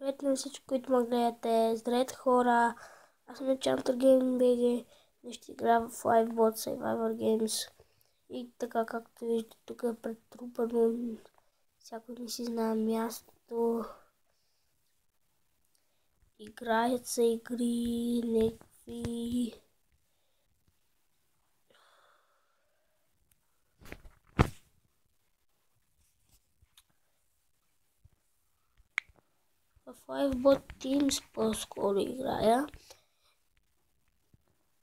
Здравейте на всички, които ме гледате. Здравейте, хора. Аз съм Enchanter Gaming BG. Днес ще играя в Livebot Survivor Games. И така, както виждате, тук е претрупано. Всякой не си знае мястото. Играят се игри, някакви... В Livebot Teams по-скоро играя.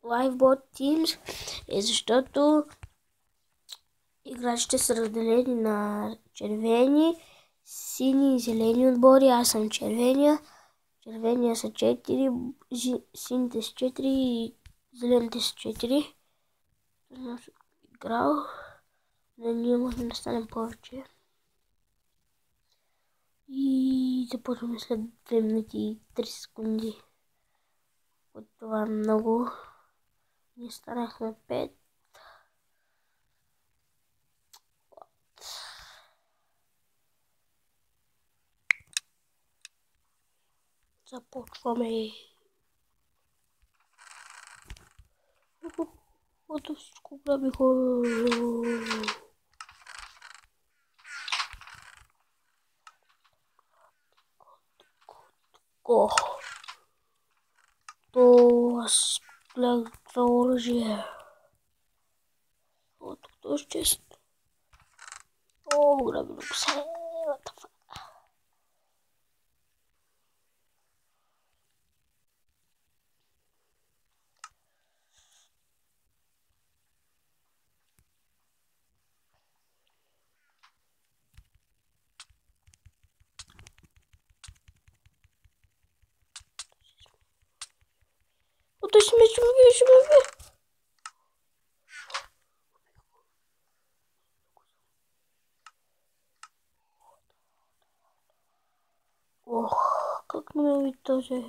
Livebot Teams е защото играчите са разделени на червени, сини и зелени отбори. Аз съм червения. Червения са 4, сините са 4 и зелените са 4. Съм играл. Да ние можем да станем повече. И започваме след 2 минути и 3 секунди. От това много. Ние станахме 5. Започваме. Ото всичко грабиха. То аз гледах за оръжие. Ото то ще често. О, грабило се. What the fuck? Ото ще ме убие. Ох, как не ме уби този.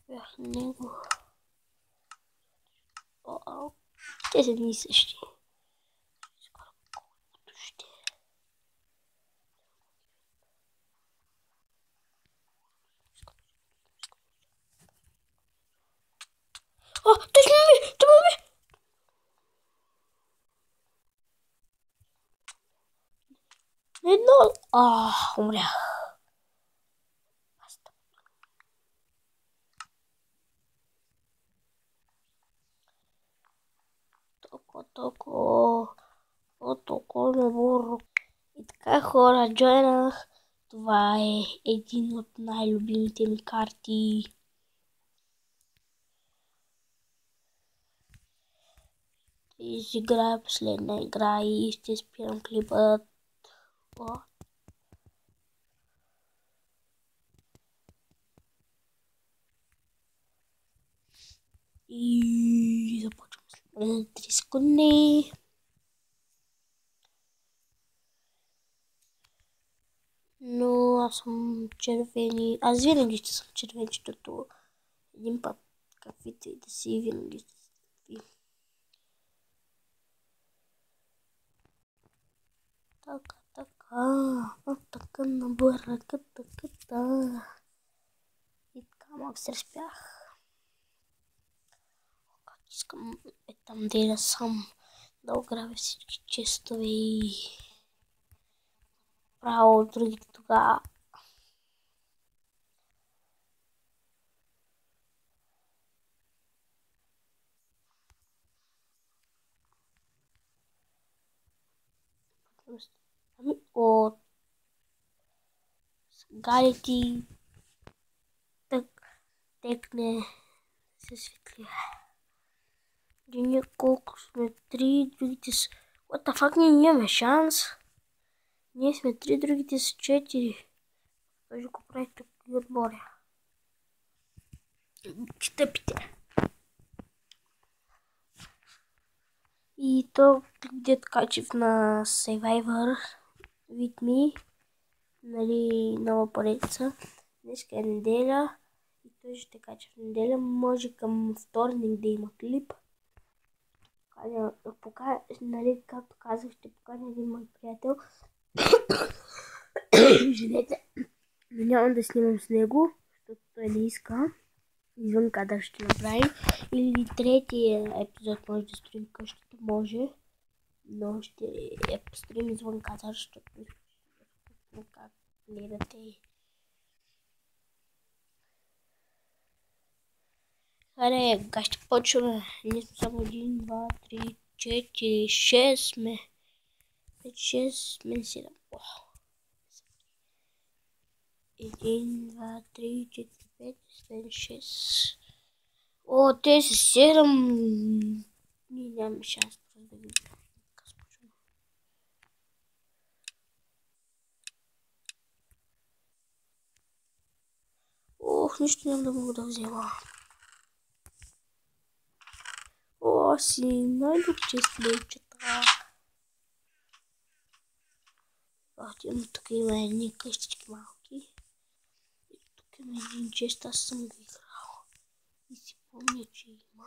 Бях на него. Те са едни и същи. О, той ще ме уби! Той ме уби! Едно... умрях. Толкова набор. И така, хора, джойнах. Това е един от най-любимите ми карти. И ще играя последна игра и ще спирам клипът. И започвам след 3 секунди. Но аз съм червени. Аз винаги ще съм червен, защото един път каквито и да си, винаги ще си. Така, набърка, така. И така малко се разпях. Искам там да съм да ограбя всички честове и право от другите тогава. От галите текне се светли. Ние колко сме 3, другите са... What the fuck, ние нямаме шанс. Ние сме 3, другите са 4. Той ще го прави тук и отборя. Стъпите. И то Дед Качев на Survivor with me. Нали, нова поредица. Днеска е неделя. И той ще кача в неделя. Може към вторник да има клип. Нали, както казах, ще покажа един мой приятел. Женете няма да снимам с него, защото той не иска. Извън кадър ще направим. Или третия епизод може да строим къщата, може. Но ще построим извън кадър, защото как гледате. Аре, сега ще почваме. Ние сме само 1, 2, 3, 4, 6 сме. 5, 6 сме 7. 1, 2, 3, 4, 5, 7, 6. О, те са 7. Ние нямаме шанс да видим. Ох, нищо няма да мога да взема. О, си най-добре честилечета. Тук има едни къщички малки. И тук има един чест, аз съм го играл. И си помня, че има.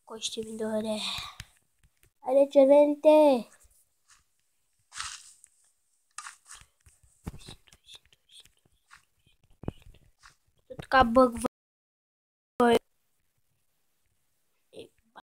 Кой ще ми дойде? Айде, червените! Така бъгва.